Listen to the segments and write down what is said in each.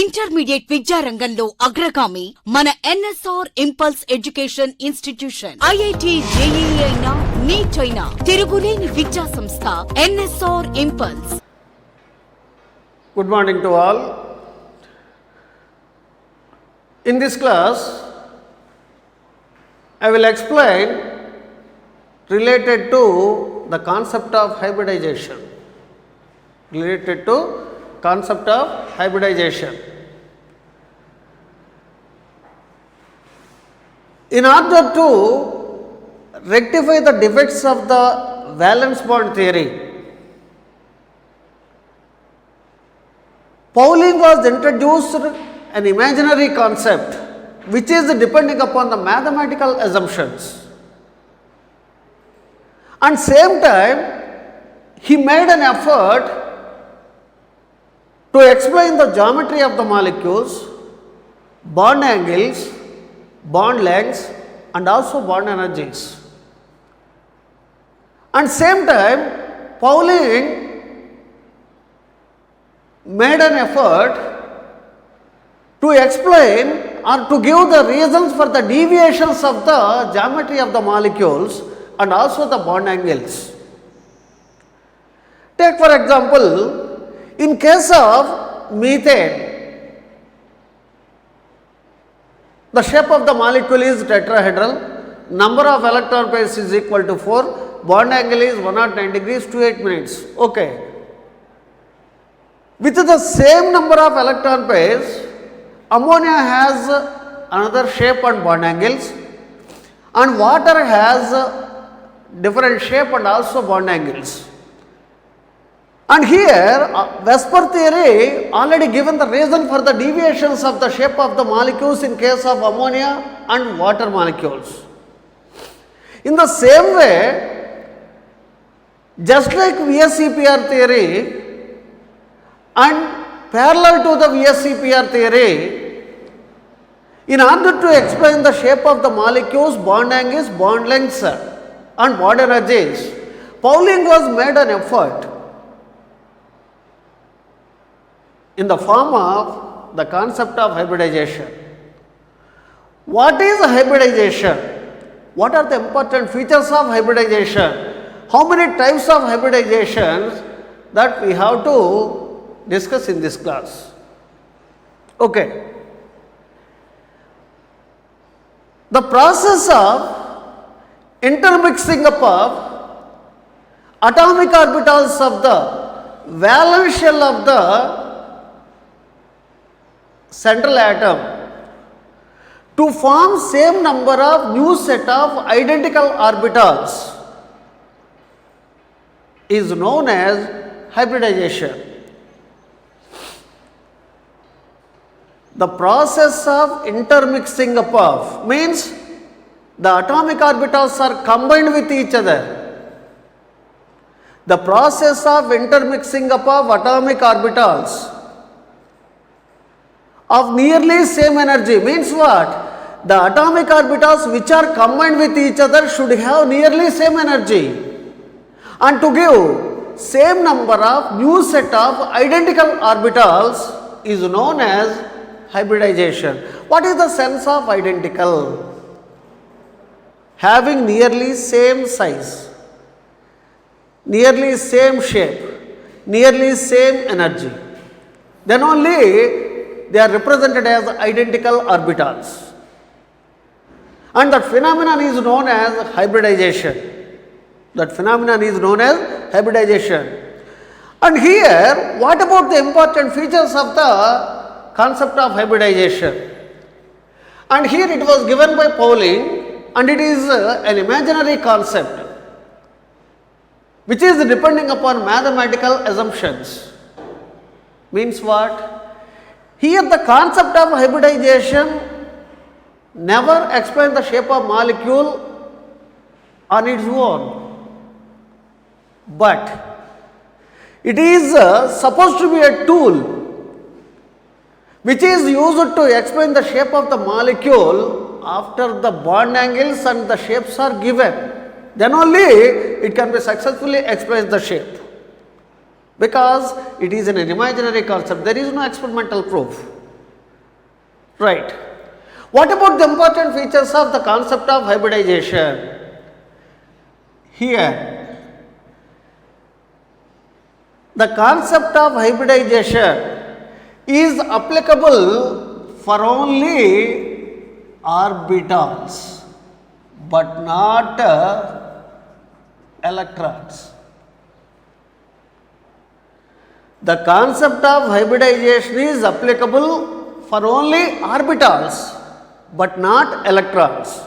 Intermediate విద్యారంగంలో అగ్రగామి మన NSR impulse education institution. IIT, JEE అయినా, నీట్ అయినా తిరుగులేని విద్యా సంస్థ NSR impulse. Good morning to all. In this class, I will explain related to the concept of hybridization. Related to concept of hybridization. In order to rectify the defects of the valence bond theory, Pauling was introduced an imaginary concept which is depending upon the mathematical assumptions. And same time, he made an effort to explain the geometry of the molecules, bond angles, bond lengths and also bond energies. And same time, Pauling made an effort to explain or to give the reasons for the deviations of the geometry of the molecules and also the bond angles. Take for example, in case of methane, the shape of the molecule is tetrahedral, number of electron pairs is equal to 4, bond angle is 109 degrees 28 minutes. Okay. With the same number of electron pairs, ammonia has another shape and bond angles, and water has different shape and also bond angles. And here Vesper theory already given the reason for the deviations of the shape of the molecules in case of ammonia and water molecules. In the same way, just like VSEPR theory and parallel to the VSEPR theory, in order to explain the shape of the molecules, bond angles, bond lengths and bond energies, Pauling was made an effort in the form of the concept of hybridization. What is hybridization? What are the important features of hybridization? How many types of hybridizations that we have to discuss in this class? Okay. The process of intermixing up of atomic orbitals of the valence shell of the central atom to form same number of new set of identical orbitals is known as hybridization. The process of intermixing up of means the atomic orbitals are combined with each other. The process of intermixing up of atomic orbitals of nearly same energy means what? The atomic orbitals which are combined with each other should have nearly same energy, and to give same number of new set of identical orbitals is known as hybridization. What is the sense of identical? Having nearly same size, nearly same shape, nearly same energy, then only they are represented as identical orbitals, and that phenomenon is known as hybridization. That phenomenon is known as hybridization. And here, what about the important features of the concept of hybridization? And here it was given by Pauling, and it is an imaginary concept which is depending upon mathematical assumptions. Means what? Here the concept of hybridization never explains the shape of molecule on its own, but it is supposed to be a tool which is used to explain the shape of the molecule after the bond angles and the shapes are given. Then only it can be successfully explain the shape. because it is an imaginary concept, there is no experimental proof. Right. What about the important features of the concept of hybridization? Here, the concept of hybridization is applicable for only orbitals, but not electrons. The concept of hybridization is applicable for only orbitals, but not electrons.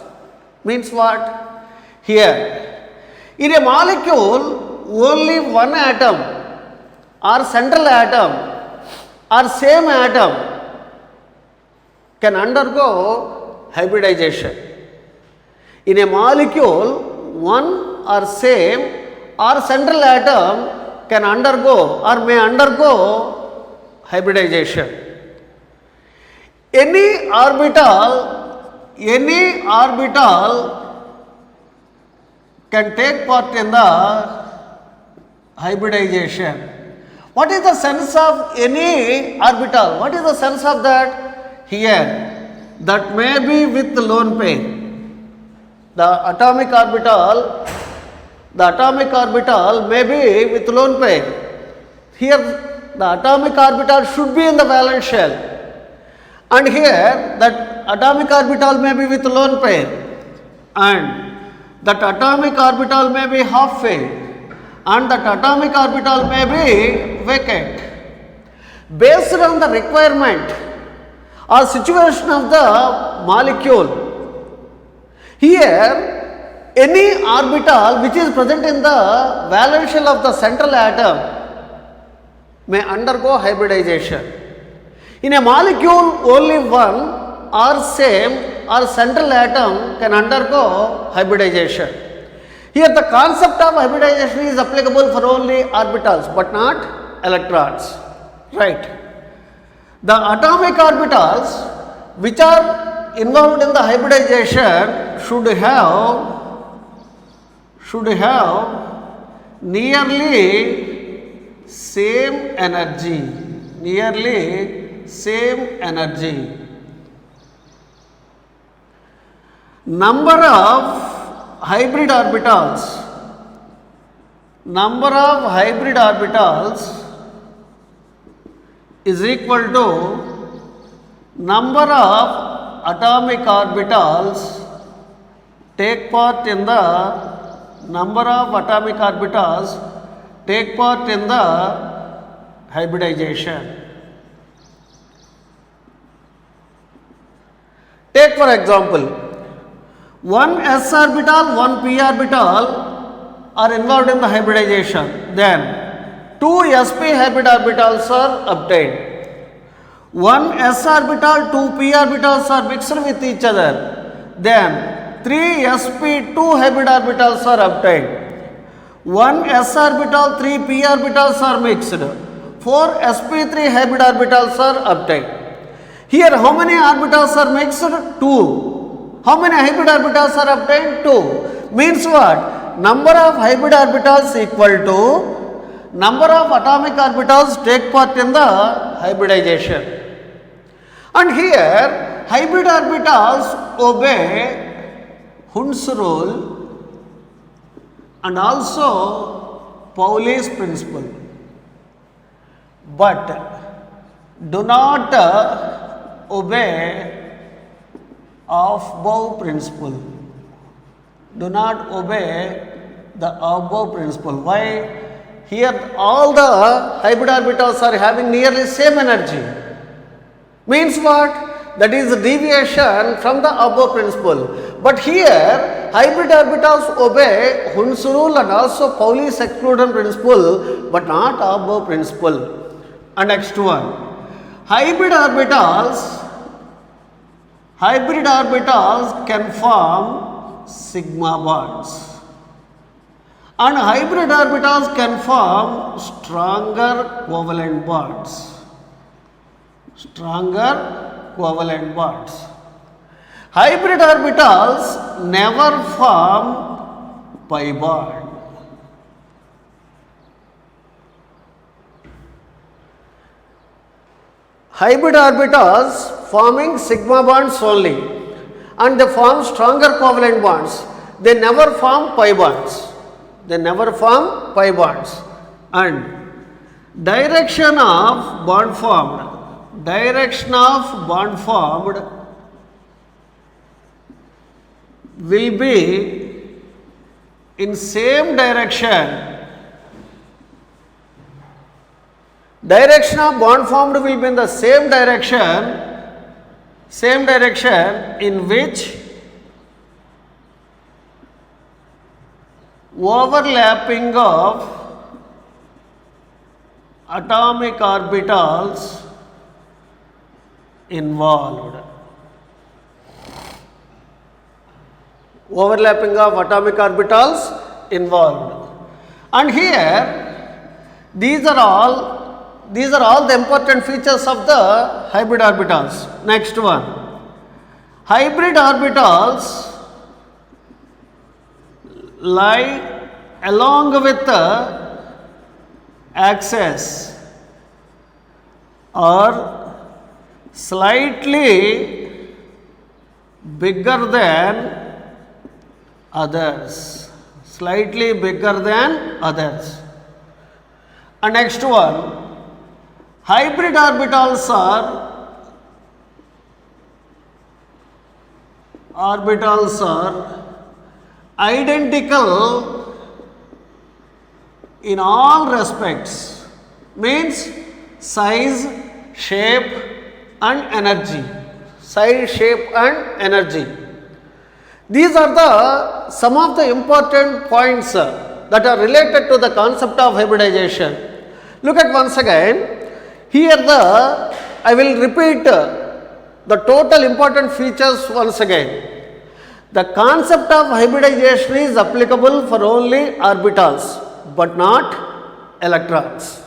Means what? Here, in a molecule, only one atom or central atom or same atom can undergo hybridization. In a molecule, one or same or central atom can undergo or may undergo hybridization. Any orbital can take part in the hybridization. What is the sense of any orbital? What is the sense of that? Here, that may be with the lone pair. The atomic orbital may be with lone pair. Here, the atomic orbital should be in the valence shell. And here, that atomic orbital may be with lone pair. And that atomic orbital may be half filled. And that atomic orbital may be vacant. Based on the requirement or situation of the molecule, here any orbital which is present in the valence shell of the central atom may undergo hybridization. In a molecule, only one or same or central atom can undergo hybridization. Here the concept of hybridization is applicable for only orbitals but not electrons. Right. The atomic orbitals which are involved in the hybridization should have nearly same energy. Number of hybrid orbitals is equal to number of atomic orbitals take part in the hybridization. Take for example, one s orbital, one p orbital are involved in the hybridization. Then two sp hybrid orbitals are obtained. One s orbital, two p orbitals are mixed with each other. Then 3 sp2 hybrid orbitals are obtained. 1 s orbital, 3 p orbitals are mixed. 4 sp3 hybrid orbitals are obtained. Here how many orbitals are mixed? 2. How many hybrid orbitals are obtained? 2. Means what? Number of hybrid orbitals equal to number of atomic orbitals take part in the hybridization. And here hybrid orbitals obey Hund's rule and also Pauli's principle, but do not obey Aufbau principle. Do not obey the Aufbau principle. Why? Here all the hybrid orbitals are having nearly same energy. Means what? That is the deviation from the Aufbau principle. But here hybrid orbitals obey Hund's rule and also Pauli's exclusion principle, but not Aufbau principle. And next one, hybrid orbitals can form sigma bonds, and hybrid orbitals can form stronger covalent bonds. Hybrid orbitals never form pi bond. hybrid orbitals forming sigma bonds only, and they form stronger covalent bonds. They never form pi bonds. They never form pi bonds. And direction of bond formed will be in same direction. Direction of bond formed will be in the same direction in which overlapping of atomic orbitals involved. Overlapping of atomic orbitals involved. And here, these are all the important features of the hybrid orbitals. Next one, hybrid orbitals lie along with the axis or slightly bigger than others. And next one, hybrid orbitals are identical in all respects, means size, shape and energy. These are some of the important points that are related to the concept of hybridization. Look at once again. Here I will repeat the total important features once again. The concept of hybridization is applicable for only orbitals but not electrons.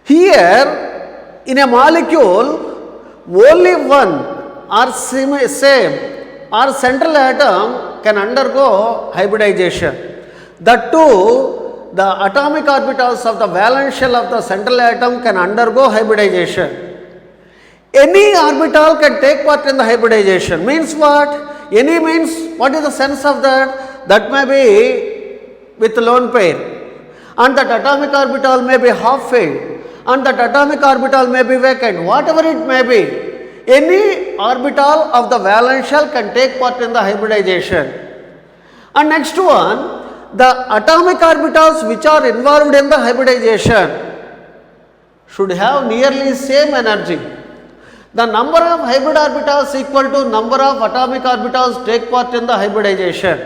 Here in a molecule, only one or same or central atom can undergo hybridization. That too, the atomic orbitals of the valence shell of the central atom can undergo hybridization. Any orbital can take part in the hybridization. Means what? Any means, what is the sense of that? That may be with lone pair, and that atomic orbital may be half filled, and that atomic orbital may be vacant. Whatever it may be, any orbital of the valence shell can take part in the hybridization. And next one, the atomic orbitals which are involved in the hybridization should have nearly same energy. The number of hybrid orbitals equal to number of atomic orbitals take part in the hybridization.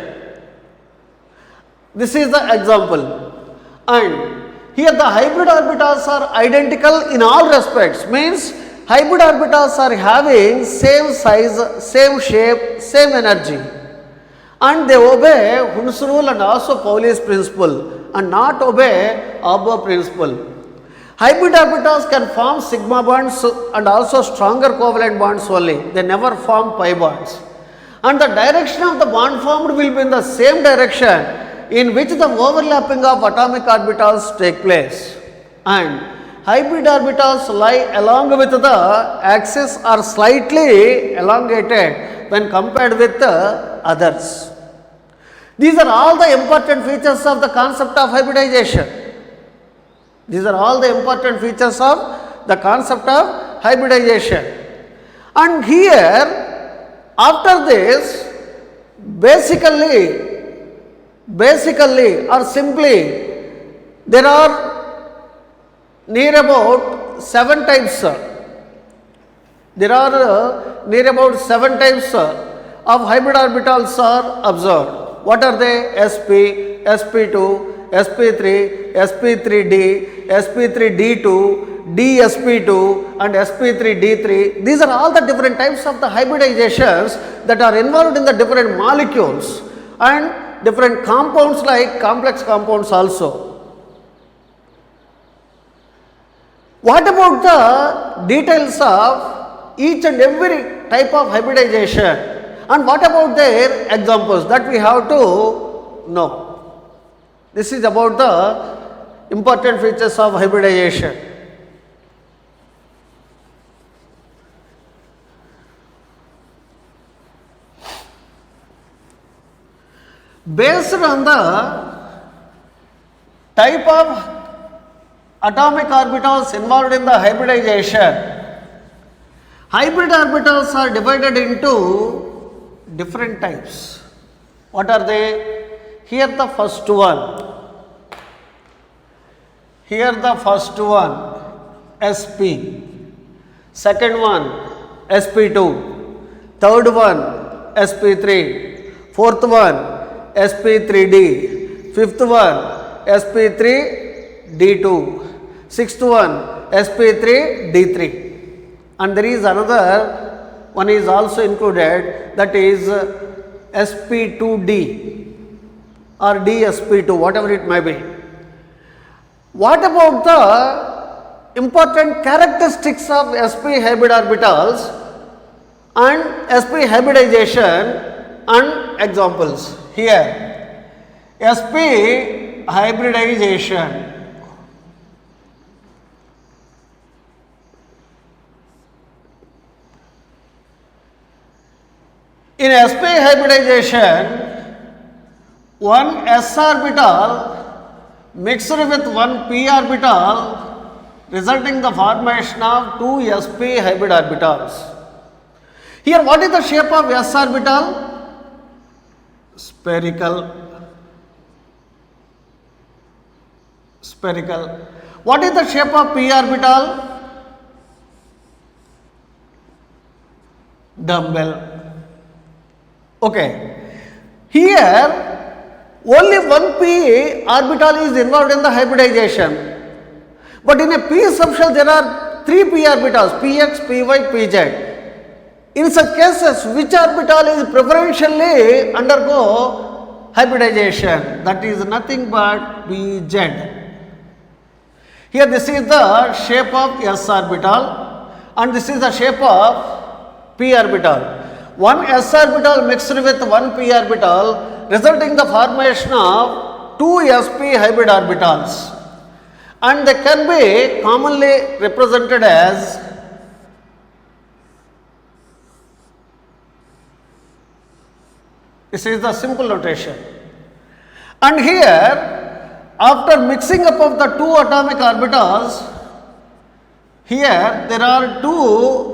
This is the example. And here the hybrid orbitals are identical in all respects, means hybrid orbitals are having same size, same shape, same energy. And they obey Hund's rule and also Pauli's principle and not obey Auber principle. Hybrid orbitals can form sigma bonds and also stronger covalent bonds only. They never form pi bonds. And the direction of the bond formed will be in the same direction in which the overlapping of atomic orbitals take place. And hybrid orbitals lie along with the axis or slightly elongated when compared with the others. These are all the important features of the concept of hybridization. And here, after this, basically or simply, there are near about 7 types. Of hybrid orbitals are observed. What are they? sp, sp2, sp3, sp3d, sp3d2, dsp2 and sp3d3. These are all the different types of the hybridizations that are involved in the different molecules and different compounds like complex compounds also. What about the details of each and every type of hybridization, and what about their examples? That we have to know. This is about the important features of hybridization. based on the type of atomic orbitals involved in the hybridization, hybrid orbitals are divided into different types. What are they? Here the first one. Here the first one, sp. Second one, sp2. Third one, sp3. Fourth one, sp3d. Fifth one, sp3d2. Sixth one, sp3d3. And there is another one is also included, that is sp2d or dsp2, whatever it may be. What about the important characteristics of sp hybrid orbitals and sp hybridization and examples? Here, sp hybridization. In sp hybridization, one s orbital mixed with one p orbital, resulting the formation of two sp hybrid orbitals. Here, what is the shape of s orbital? Spherical. Spherical. What is the shape of p orbital? Dumbbell. Okay. Here, only one p orbital is involved in the hybridization. But in a p subshell, there are three p orbitals, px, py, pz. In such cases, which orbital is preferentially undergo hybridization? That is nothing but pz. Here, this is the shape of s orbital and this is the shape of p orbital. One s orbital mixed with one p orbital, resulting the formation of two sp hybrid orbitals, and they can be commonly represented as this is the simple notation. And here, after mixing up of the two atomic orbitals, here there are two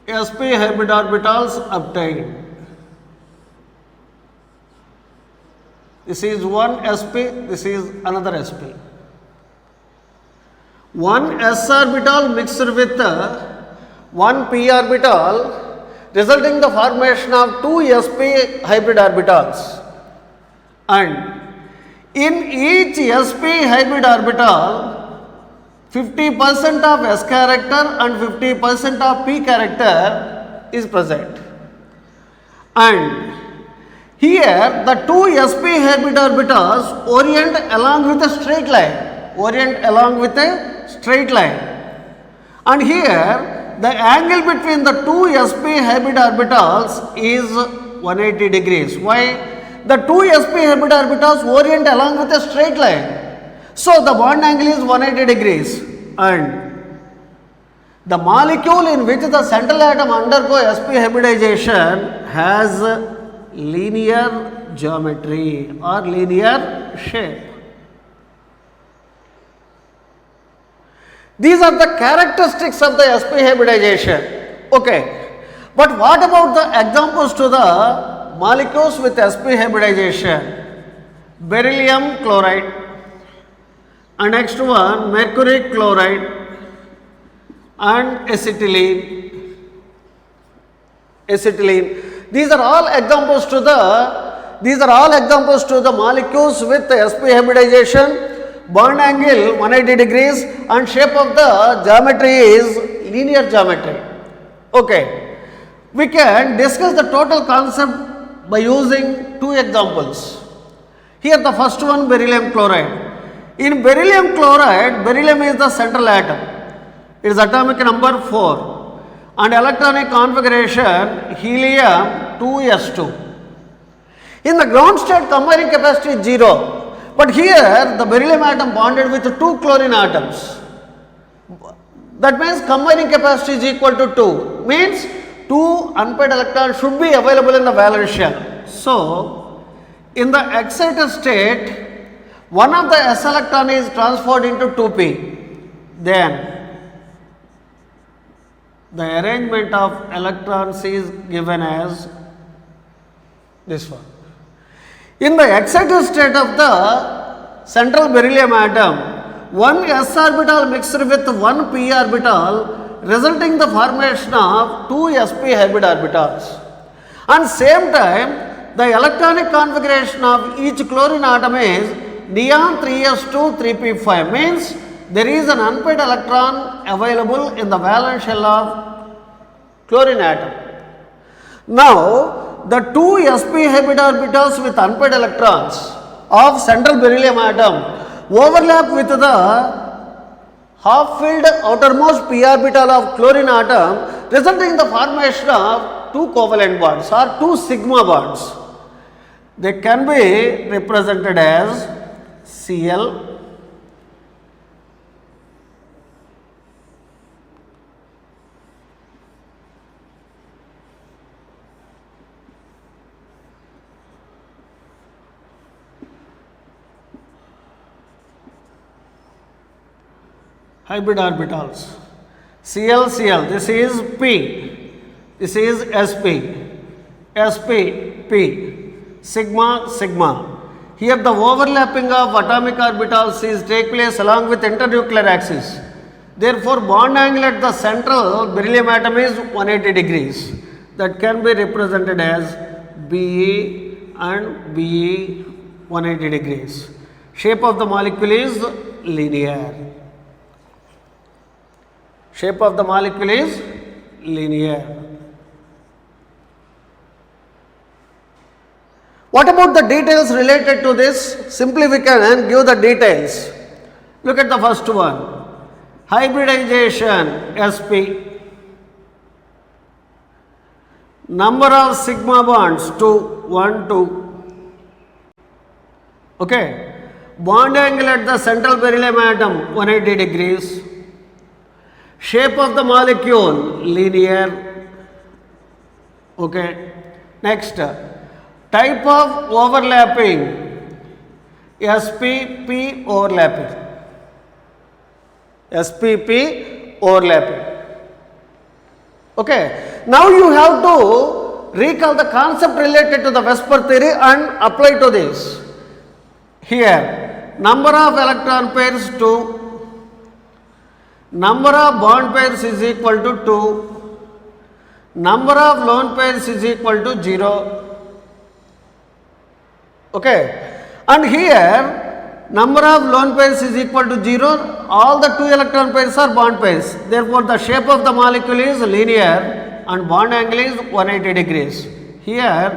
sp hybrid orbitals obtained. This is one sp, this is another sp. One s orbital mixed with one p orbital, resulting the formation of two sp hybrid orbitals. And in each sp hybrid orbital, 50% of s character and 50% of p character is present. And here the two sp hybrid orbitals orient along with a straight line. And here the angle between the two sp hybrid orbitals is 180 degrees. Why? The two sp hybrid orbitals orient along with a straight line. So the bond angle is 180 degrees, and the molecule in which the central atom undergo sp hybridization has linear geometry or linear shape. These are the characteristics of the sp hybridization. Okay, but what about the examples to the molecules with sp hybridization? Beryllium chloride. And next one, mercury chloride and acetylene. These are all examples to the molecules with sp hybridization. Bond angle 180 degrees and shape of the geometry is linear geometry. Okay, we can discuss the total concept by using two examples. Here the first one, beryllium chloride. In beryllium chloride, beryllium is the central atom. It is atomic number 4 and electronic configuration helium 2s2. In the ground state, combining capacity is 0, but here the beryllium atom bonded with two chlorine atoms. That means combining capacity is equal to 2, means 2 unpaired electrons should be available in the valence shell. So, In the excited state, one of the s electron is transferred into 2p. Then the arrangement of electrons is given as this one. In the excited state of the central beryllium atom, one s orbital mixed with one p orbital, resulting the formation of two sp hybrid orbitals. And same time, the electronic configuration of each chlorine atom is neon 3s2 3p5, means there is an unpaired electron available in the valence shell of chlorine atom. Now, the two sp hybrid orbitals with unpaired electrons of central beryllium atom overlap with the half-filled outermost p orbital of chlorine atom, resulting in the formation of two covalent bonds or two sigma bonds. They can be represented as Cl hybrid orbitals. Cl, Cl, this is P, this is Sp, Sp, P, sigma, sigma. Here the overlapping of atomic orbitals is take place along with internuclear axis. Therefore, bond angle at the central beryllium atom is 180 degrees. That can be represented as Be and Be 180 degrees. Shape of the molecule is linear. Shape of the molecule is linear. What about the details related to this? Simply we can give the details. Look at the first one. Hybridization Sp. Number of sigma bonds 2, 1, 2. Okay. Bond angle at the central beryllium atom 180 degrees. Shape of the molecule linear. Okay. Next, type of overlapping SPP overlapping. SPP overlapping. Okay. Now you have to recall the concept related to the Vesper theory and apply to this. Here, number of electron pairs 2. Number of bond pairs is equal to 2. Number of lone pairs is equal to 0. Okay. And here, number of lone pairs is equal to 0. All the 2 electron pairs are bond pairs. Therefore, the shape of the molecule is linear and bond angle is 180 degrees. Here,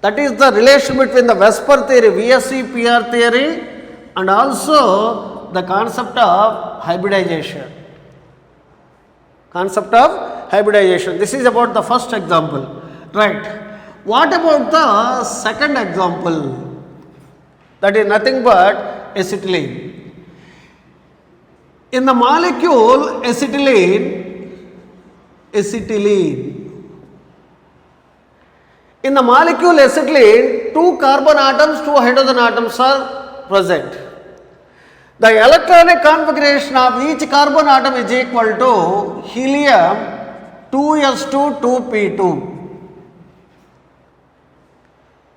that is the relation between the Vesper theory, VSE PR theory, and also the concept of hybridization. Concept of hybridization. This is about the first example. Right. What about the second example? That is nothing but acetylene. In the molecule acetylene, in the molecule acetylene, 2 carbon atoms, 2 hydrogen atoms are present. The electronic configuration of each carbon atom is equal to helium 2s2 2p2.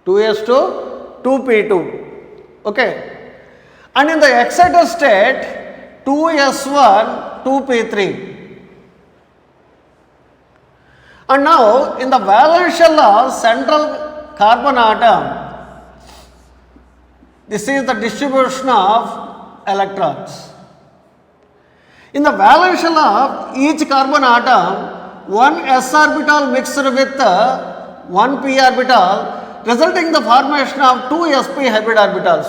2s2 2p2. Okay. And in the excited state, 2s1 2p3. And now in the valence shell of central carbon atom, this is the distribution of electrons. In the valence shell of each carbon atom, one s orbital mixed with one p orbital, resulting in the formation of 2 sp hybrid orbitals.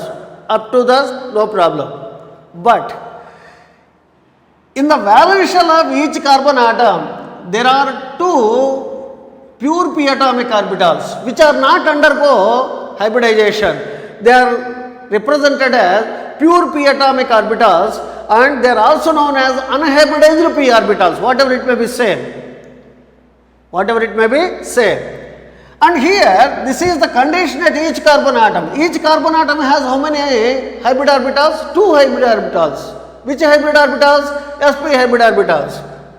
Up to thus, no problem. But in the valence shell of each carbon atom, there are 2 pure p atomic orbitals which are not undergo hybridization. They are represented as pure p atomic orbitals and they are also known as unhybridized p orbitals, whatever it may be same. Whatever it may be same. And here, this is the condition at each carbon atom. Each carbon atom has how many hybrid orbitals? 2 hybrid orbitals. Which hybrid orbitals? sp hybrid orbitals.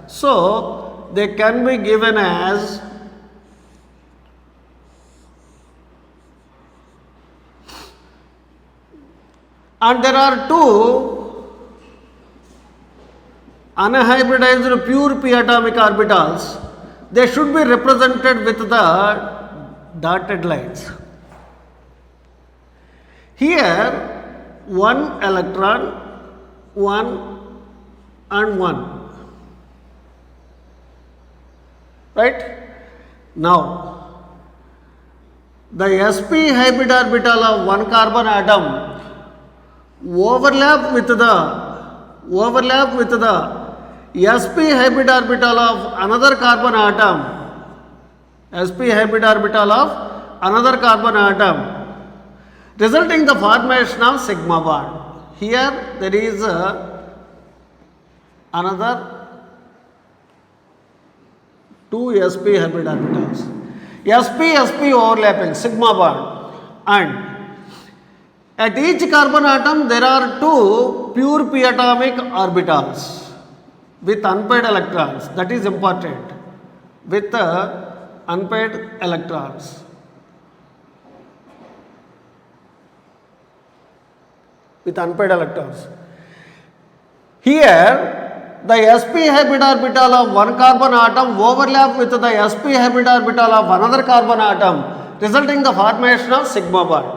So, they can be given as and there are 2 unhybridized pure p atomic orbitals. They should be represented with the dotted lines. Here, 1 electron, 1 and 1. Right? Now, the sp hybrid orbital of one carbon atom overlap with the sp hybrid orbital of another carbon atom. sp hybrid orbital of another carbon atom, resulting the formation of sigma bond. Here there is another 2 sp hybrid orbitals. sp overlapping sigma bond, and at each carbon atom there are 2 pure p atomic orbitals with unpaired electrons. That is important. With unpaired electrons. With unpaired electrons. Here, the sp hybrid orbital of one carbon atom overlap with the sp hybrid orbital of another carbon atom, resulting the formation of sigma bond.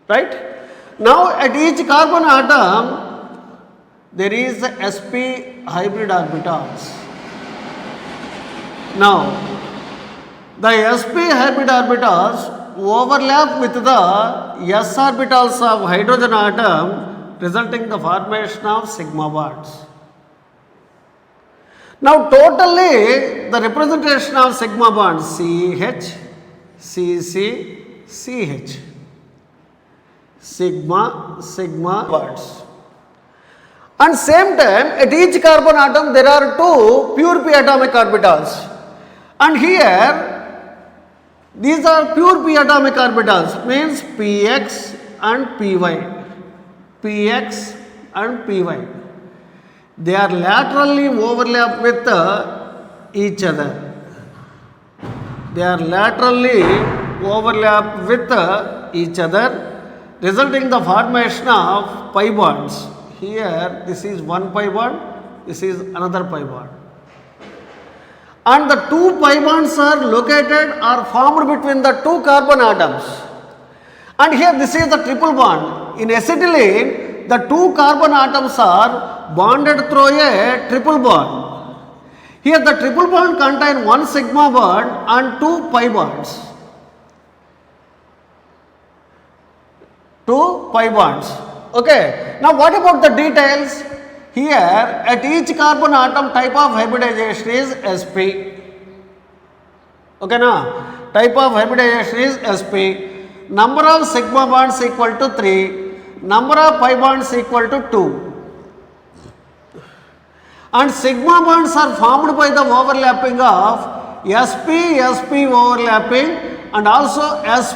Right? Now, at each carbon atom, there is sp hybrid orbitals. Now, the sp hybrid orbitals overlap with the s orbitals of hydrogen atom, resulting the formation of sigma bonds. Now, totally the representation of sigma bonds CH, CC, CH. Sigma bonds. And same time, at each carbon atom there are 2 pure p atomic orbitals. And here, these are pure p atomic orbitals, means px and py. Px and py. They are laterally overlap with each other. They are laterally overlap with each other, resulting the formation of pi bonds. Here, this is one pi bond, this is another pi bond. And the 2 pi bonds are located or formed between the 2 carbon atoms. And here this is the triple bond. In acetylene, the 2 carbon atoms are bonded through a triple bond. Here the triple bond contain 1 sigma bond and 2 pi bonds. 2 pi bonds. Okay. Now what about the details? Here, at each carbon atom, type of hybridization is sp. Okay, na? Type of hybridization is sp. Number of sigma bonds equal to 3. Number of pi bonds equal to 2. And sigma bonds are formed by the overlapping of sp overlapping and also s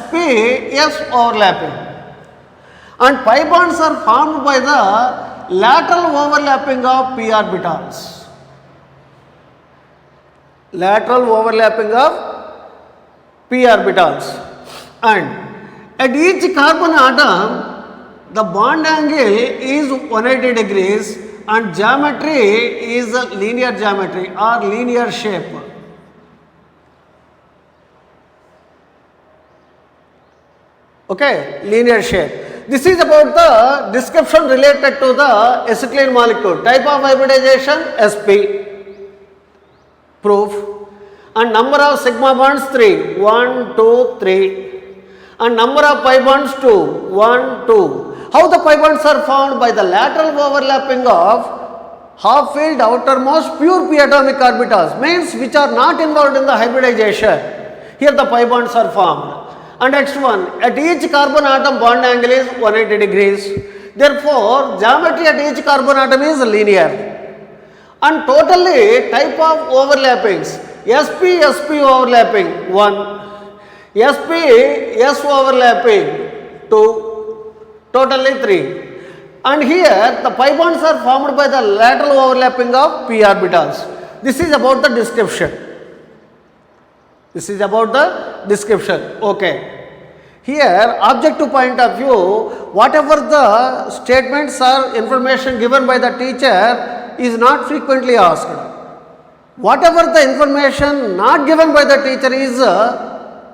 overlapping. And pi bonds are formed by the lateral overlapping of p orbitals. Lateral overlapping of p orbitals. And at each carbon atom, the bond angle is 180 degrees and geometry is a linear geometry or linear shape. Okay, linear shape. This is about the description related to the acetylene molecule. Type of hybridization sp. Proof. And number of sigma bonds 3. 1, 2, 3. And number of pi bonds 2. 1, 2. How the pi bonds are formed? By the lateral overlapping of half-filled outermost pure p atomic orbitals, means which are not involved in the hybridization. Here the pi bonds are formed. And next one, at each carbon atom bond angle is 180 degrees. Therefore, geometry at each carbon atom is linear. And totally type of overlappings. sp sp overlapping 1, sp s overlapping 2, totally 3. And here the pi bonds are formed by the lateral overlapping of p orbitals. This is about the description. This is about the description. Okay. Here, objective point of view, whatever the statements or information given by the teacher is not frequently asked. Whatever the information not given by the teacher is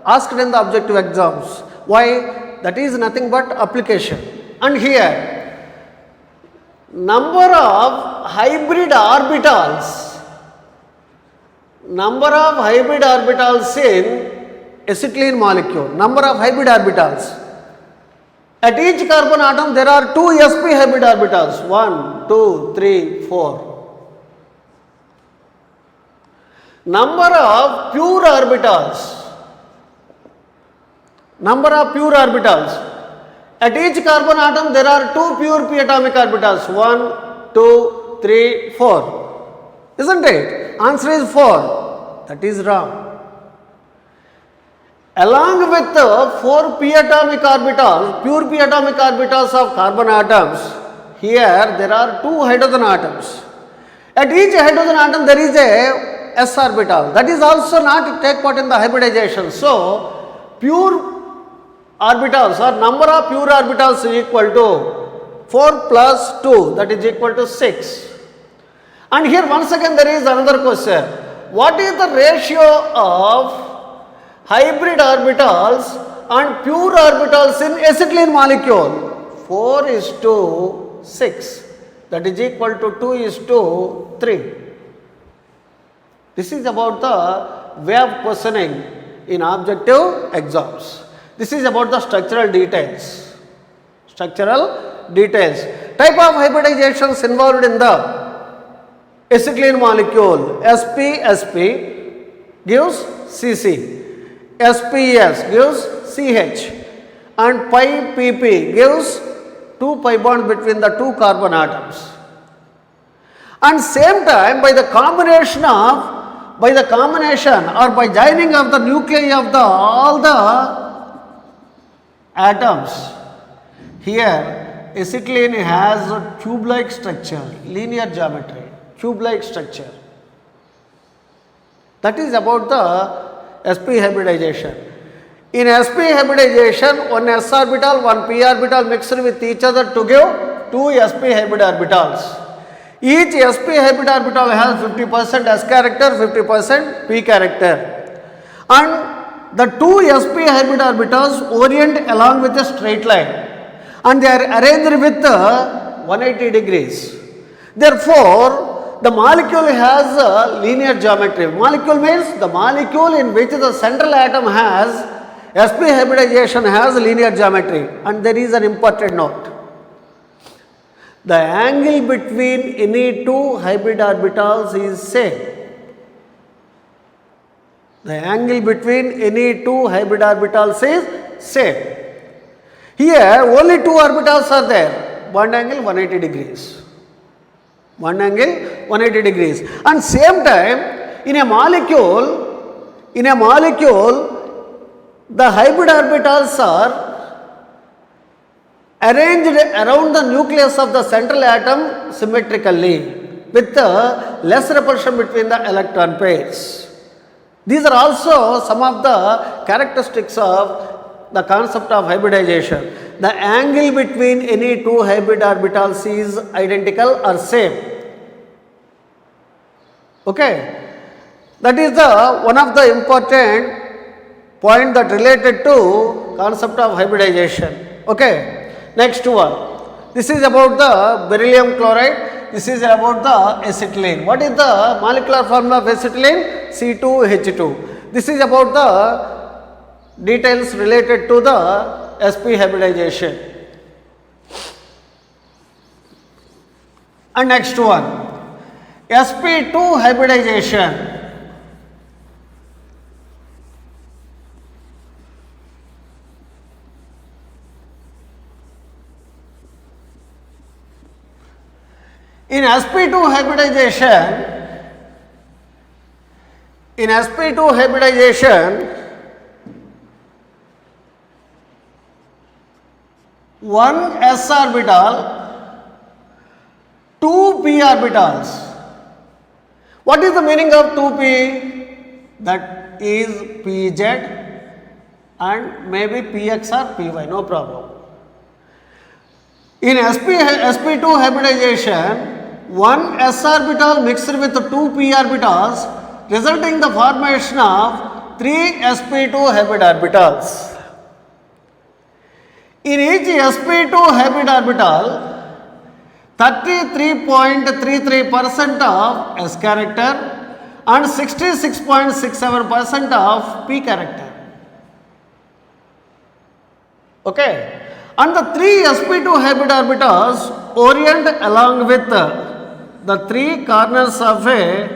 asked in the objective exams. Why? That is nothing but application. And here, number of hybrid orbitals in acetylene molecule, number of hybrid orbitals. At each carbon atom there are 2 sp hybrid orbitals, 1, 2, 3, 4. Number of pure orbitals, at each carbon atom there are 2 pure p atomic orbitals, 1, 2, 3, 4. Isn't it? Answer is 4. That is wrong. Along with the 4 p atomic orbitals, pure p atomic orbitals of carbon atoms, here there are 2 hydrogen atoms. At each hydrogen atom there is a s orbital. That is also not take part in the hybridization. So, pure orbitals or number of pure orbitals is equal to 4 plus 2, that is equal to 6. And here once again there is another question. What is the ratio of hybrid orbitals and pure orbitals in acetylene molecule? 4:6. That is equal to 2:3. This is about the way of questioning in objective exams. This is about the structural details. Type of hybridizations involved in the acetylene molecule. sp gives Cc, sps gives Ch, and pi pp gives 2 pi bonds between the 2 carbon atoms. And same time by the combination or by joining of the nuclei of all the atoms, here acetylene has a tube-like structure, linear geometry. Tube-like structure. That is about the sp hybridization. In sp hybridization, one s orbital, one p orbital mixed with each other to give 2 sp hybrid orbitals. Each sp hybrid orbital has 50% s character, 50% p character. And the 2 sp hybrid orbitals orient along with a straight line, and they are arranged with 180 degrees. Therefore, the molecule has a linear geometry. Molecule means the molecule in which the central atom has sp hybridization has linear geometry. And there is an important note. The angle between any 2 hybrid orbitals is same. The angle between any 2 hybrid orbitals is same. Here only 2 orbitals are there. One angle 180 degrees. And same time in a molecule the hybrid orbitals are arranged around the nucleus of the central atom symmetrically with less repulsion between the electron pairs. These are also some of the characteristics of the concept of hybridization. The angle between any 2 hybrid orbitals is identical or same. Okay. That is the one of the important point that related to concept of hybridization. Okay. Next one. This is about the beryllium chloride. This is about the acetylene. What is the molecular formula of acetylene? C2H2. This is about the details related to the sp hybridization. And next one, sp2 hybridization. In sp2 hybridization, In sp2 hybridization, one s orbital, two p orbitals. What is the meaning of 2p? That is pz and maybe px or py, no problem. In sp2 hybridization, one s orbital mixed with two p orbitals, resulting in the formation of three sp2 hybrid orbitals. In each sp2 hybrid orbital, 33.33% of s character and 66.67% of p character. Okay. And the three sp2 hybrid orbitals orient along with the three corners of a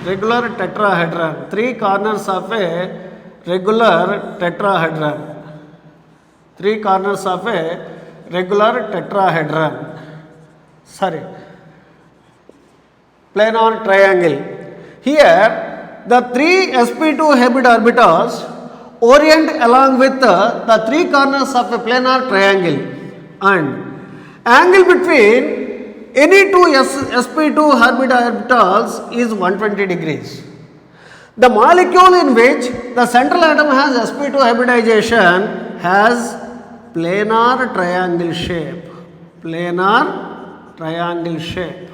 regular tetrahedron. Three corners of a regular tetrahedron. Three corners of a regular tetrahedron. Sorry, planar triangle. Here, the three sp2 hybrid orbitals orient along with the three corners of a planar triangle, and angle between any two sp2 hybrid orbitals is 120 degrees. The molecule in which the central atom has sp2 hybridization has planar triangle shape. Planar triangle shape.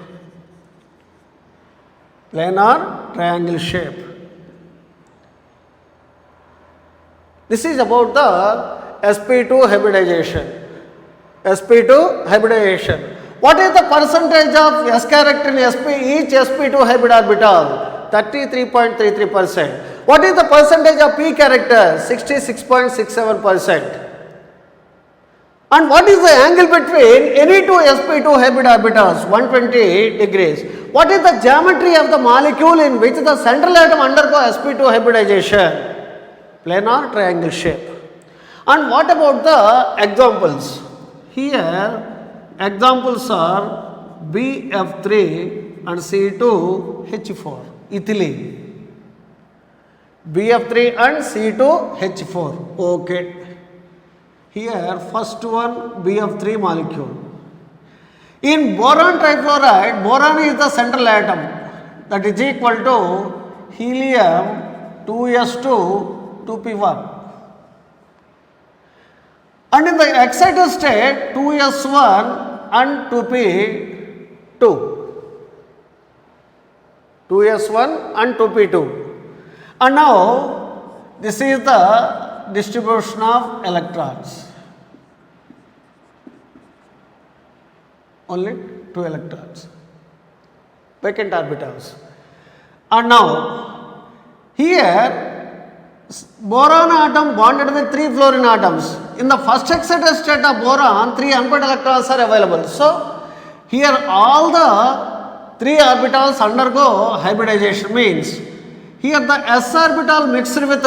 Planar triangle shape. This is about the sp2 hybridization. sp2 hybridization. What is the percentage of s character in each sp2 hybrid orbital? 33.33%. What is the percentage of p character? 66.67%. And what is the angle between any two sp2 hybrid orbitals? 120 degrees. What is the geometry of the molecule in which the central atom undergoes sp2 hybridization? Planar triangle shape. And what about the examples? Here examples are BF3 and C2H4, ethylene. BF3 and C2H4. Okay. Here first one BF3 molecule. In boron trifluoride, boron is the central atom, that is equal to helium 2s2 2p1. And in the excited state 2s1 and 2p2. 2s1 and 2p2. And now this is the distribution of electrons. Only 2 electrons, vacant orbitals. And now here boron atom bonded with 3 fluorine atoms. In the first excited state of boron, 3 unpaired electrons are available. So here all the 3 orbitals undergo hybridization, means here the s orbital mixed with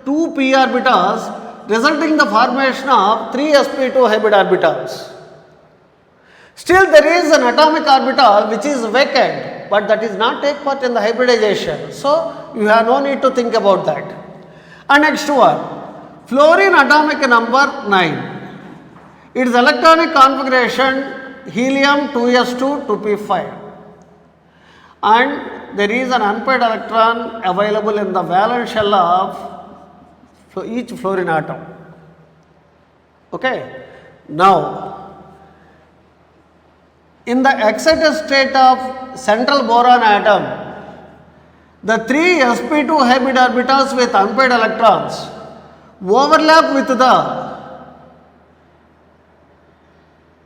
2 p orbitals, resulting in the formation of 3 sp2 hybrid orbitals. Still there is an atomic orbital which is vacant, but that is not take part in the hybridization. So you have no need to think about that. And next one, fluorine atomic number 9. Its electronic configuration helium 2s2 2p5. And there is an unpaired electron available in the valence shell of each fluorine atom. Okay. Now, in the excited state of central boron atom, the 3 sp2 hybrid orbitals with unpaired electrons overlap with the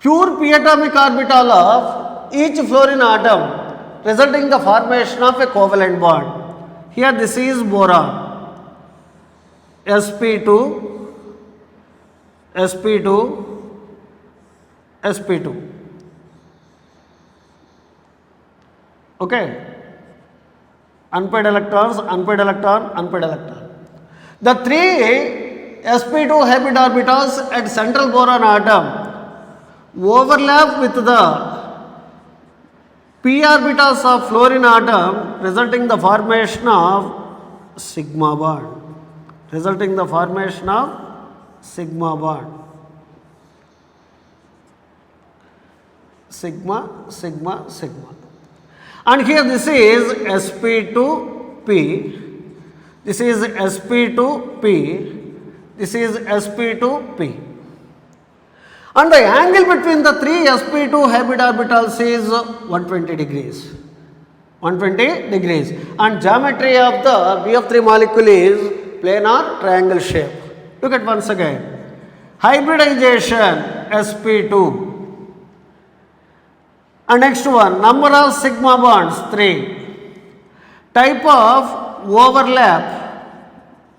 pure p atomic orbital of each fluorine atom, resulting in the formation of a covalent bond. Here this is boron, sp2, sp2, sp2. Okay. Unpaired electrons, unpaired electron, unpaired electron. The 3 sp2 hybrid orbitals at central boron atom overlap with the p orbitals of fluorine atom, resulting in the formation of sigma bond, resulting in the formation of sigma bond. Sigma, sigma, sigma. And here this is sp2p, this is sp2p, this is sp2p. And the angle between the three sp2 hybrid orbitals is 120 degrees. 120 degrees. And geometry of the BF3 molecule is planar triangle shape. Look at once again. Hybridization sp2. And next one, number of sigma bonds 3. Type of overlap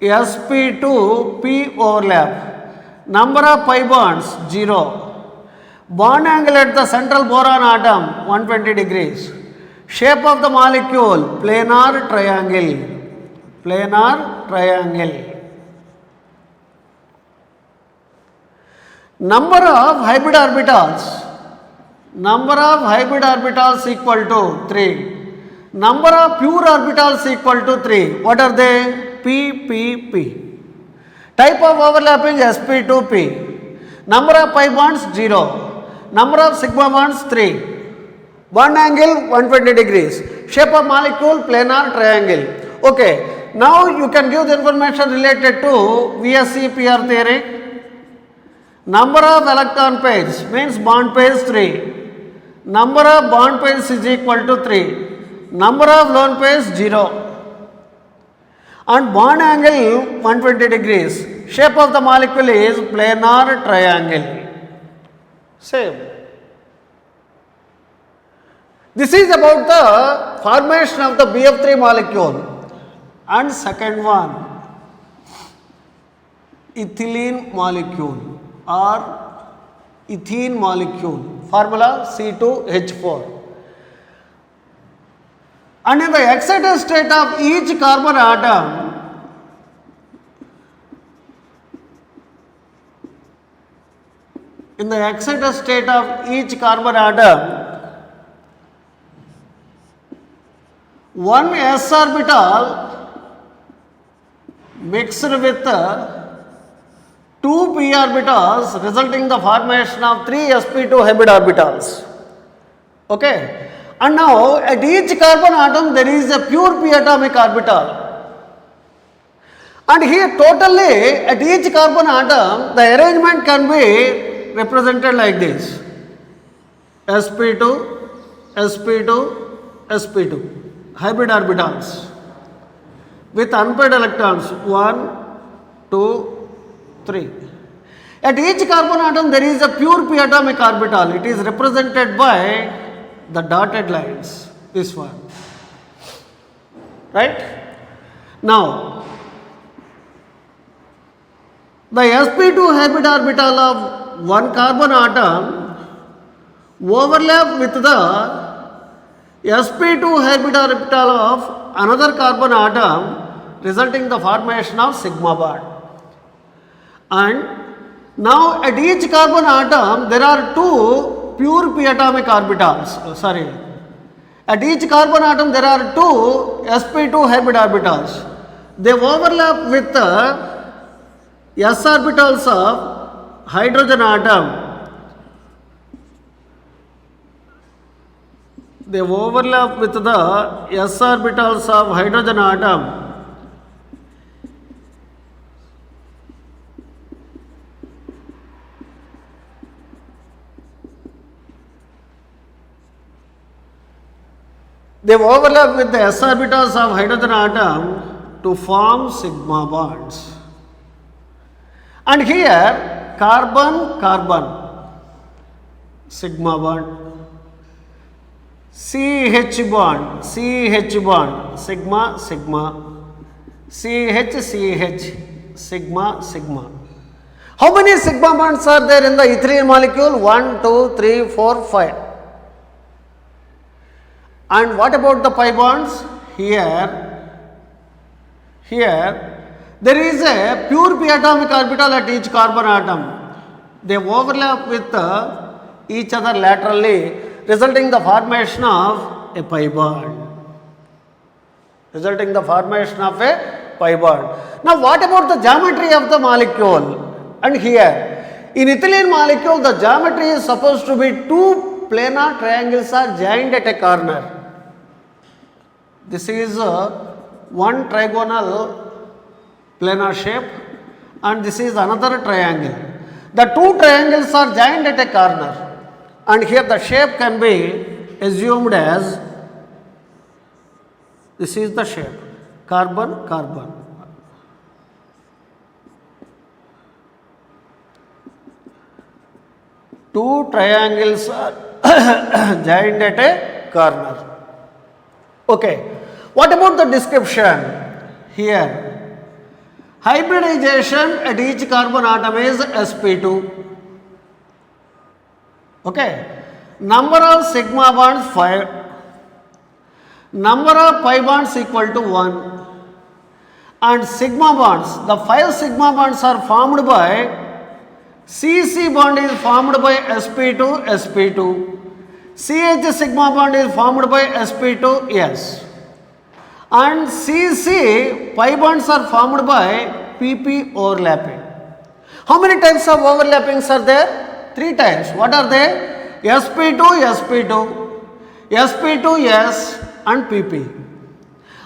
sp2p overlap. Number of pi bonds 0. Bond angle at the central boron atom 120 degrees. Shape of the molecule planar triangle. Planar triangle. Number of hybrid orbitals. Number of hybrid orbitals equal to 3. Number of pure orbitals equal to 3. What are they? P, P, P. Type of overlapping sp2p. Number of pi bonds 0. Number of sigma bonds 3. Bond angle 120 degrees. Shape of molecule planar triangle. Okay. Now you can give the information related to VSE PR theory. Number of electron pairs means bond pairs 3. Number of bond pairs is equal to 3. Number of lone pairs 0. And bond angle 120 degrees. Shape of the molecule is planar triangle. Same. This is about the formation of the BF3 molecule. And second one, ethylene molecule or ethene molecule. Formula C2H4. And in the excited state of each carbon atom, in the excited state of each carbon atom, one s orbital mixed with two p orbitals, resulting in the formation of three sp2 hybrid orbitals. Okay. And now at each carbon atom there is a pure p atomic orbital. And here totally at each carbon atom the arrangement can be represented like this: sp2, sp2, sp2 hybrid orbitals with unpaired electrons 1, 2, 3. At each carbon atom there is a pure p atomic orbital. It is represented by the dotted lines, this one, right? Now, the sp2 hybrid orbital of one carbon atom overlap with the sp2 hybrid orbital of another carbon atom, resulting in the formation of sigma bond. And now at each carbon atom there are two pure p atomic orbitals. At each carbon atom there are two sp2 hybrid orbitals. They overlap with the s orbitals of hydrogen atom. They overlap with the s orbitals of hydrogen atom. They overlap with the s orbitals of hydrogen atom to form sigma bonds. And here carbon, carbon, sigma bond, CH bond, CH bond, sigma, sigma, CH, CH, sigma, sigma. How many sigma bonds are there in the ethylene molecule? 1, 2, 3, 4, 5. And what about the pi bonds? Here there is a pure p atomic orbital at each carbon atom. They overlap with each other laterally, resulting in the formation of a pi bond. pi bond. Now what about the geometry of the molecule? And here, in ethylene molecule, the geometry is supposed to be two planar triangles are joined at a corner. This is one trigonal planar shape and this is another triangle. The two triangles are joined at a corner and here the shape can be assumed as, this is the shape, carbon, carbon. Two triangles are joined at a corner. Okay. What about the description? Here, hybridization at each carbon atom is sp2. Okay. Number of sigma bonds 5. Number of pi bonds equal to 1. And sigma bonds, the 5 sigma bonds are formed by CC bond is formed by sp2, sp2. CH sigma bond is formed by sp2, yes. And CC pi bonds are formed by PP overlapping. How many types of overlappings are there? 3 types. What are they? sp2, sp2, sp2s and PP.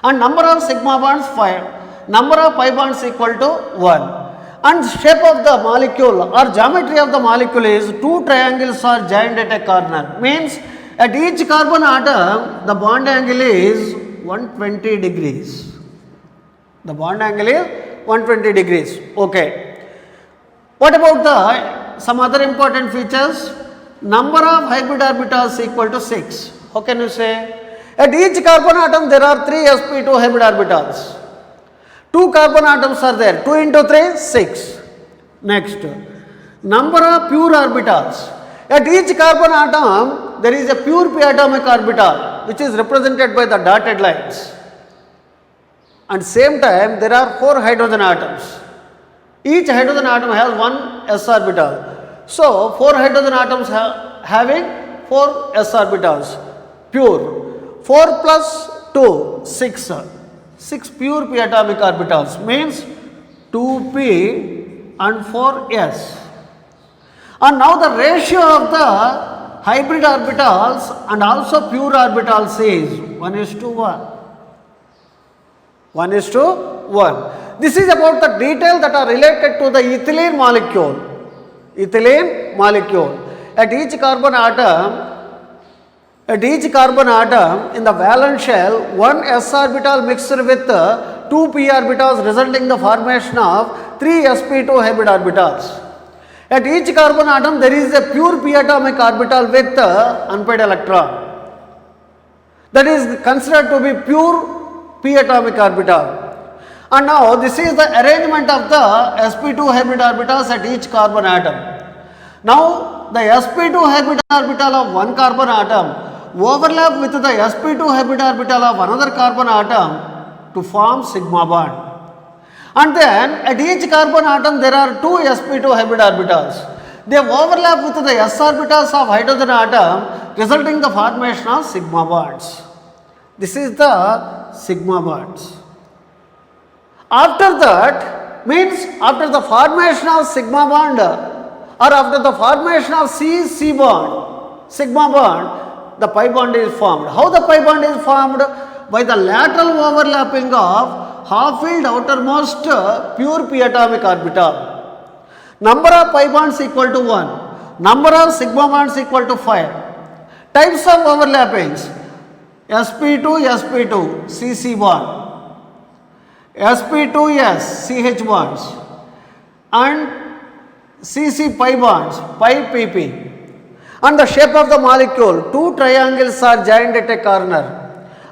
And number of sigma bonds 5. Number of pi bonds equal to 1. And shape of the molecule or geometry of the molecule is two triangles are joined at a corner. Means at each carbon atom the bond angle is 120 degrees. The bond angle is 120 degrees. Okay. What about the some other important features? Number of hybrid orbitals equal to 6. How can you say? At each carbon atom there are 3 sp2 hybrid orbitals. 2 carbon atoms are there. 2 into 3, 6. Next, number of pure orbitals. At each carbon atom, there is a pure p atomic orbital which is represented by the dotted lines. And same time, there are 4 hydrogen atoms. Each hydrogen atom has 1 s orbital. So, 4 hydrogen atoms having 4 s orbitals. Pure. 4 plus 2, 6. 6 pure p atomic orbitals means 2p and 4s. And now the ratio of the hybrid orbitals and also pure orbitals is 1:1. 1:1. This is about the detail that are related to the ethylene molecule. Ethylene molecule. At each carbon atom in the valence shell, 1 s orbital mixed with 2 p orbitals resulting in the formation of 3 sp2 hybrid orbitals. At each carbon atom there is a pure p atomic orbital with unpaired electron. That is considered to be pure p atomic orbital. And now this is the arrangement of the sp2 hybrid orbitals at each carbon atom. Now the sp2 hybrid orbital of one carbon atom overlap with the sp2 hybrid orbital of another carbon atom to form sigma bond. And then at each carbon atom there are 2 sp2 hybrid orbitals. They overlap with the s orbitals of hydrogen atom resulting in the formation of sigma bonds. This is the sigma bonds. After that means after the formation of sigma bond or after the formation of C bond, sigma bond, the pi bond is formed. How the pi bond is formed? By the lateral overlapping of half-filled outermost pure p atomic orbital. Number of pi bonds equal to 1. Number of sigma bonds equal to 5. Types of overlappings: sp2, sp2, cc bond, sp2s, ch bonds, and cc pi bonds, pi pp. And the shape of the molecule, 2 triangles are joined at a corner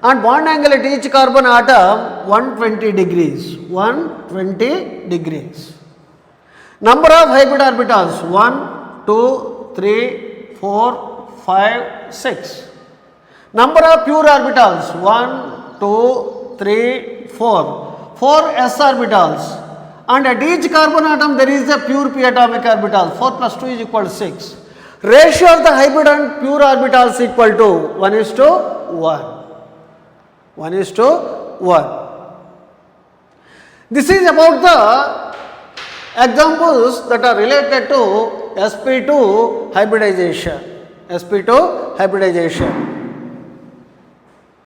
and bond angle at each carbon atom 120 degrees. 120 degrees. Number of hybrid orbitals 1, 2, 3, 4, 5, 6. Number of pure orbitals 1, 2, 3, 4. 4 s orbitals. And at each carbon atom there is a pure p atomic orbital. 4 plus 2 is equal to 6. Ratio of the hybrid and pure orbitals equal to 1:1. 1:1. This is about the examples that are related to sp2 hybridization. sp2 hybridization.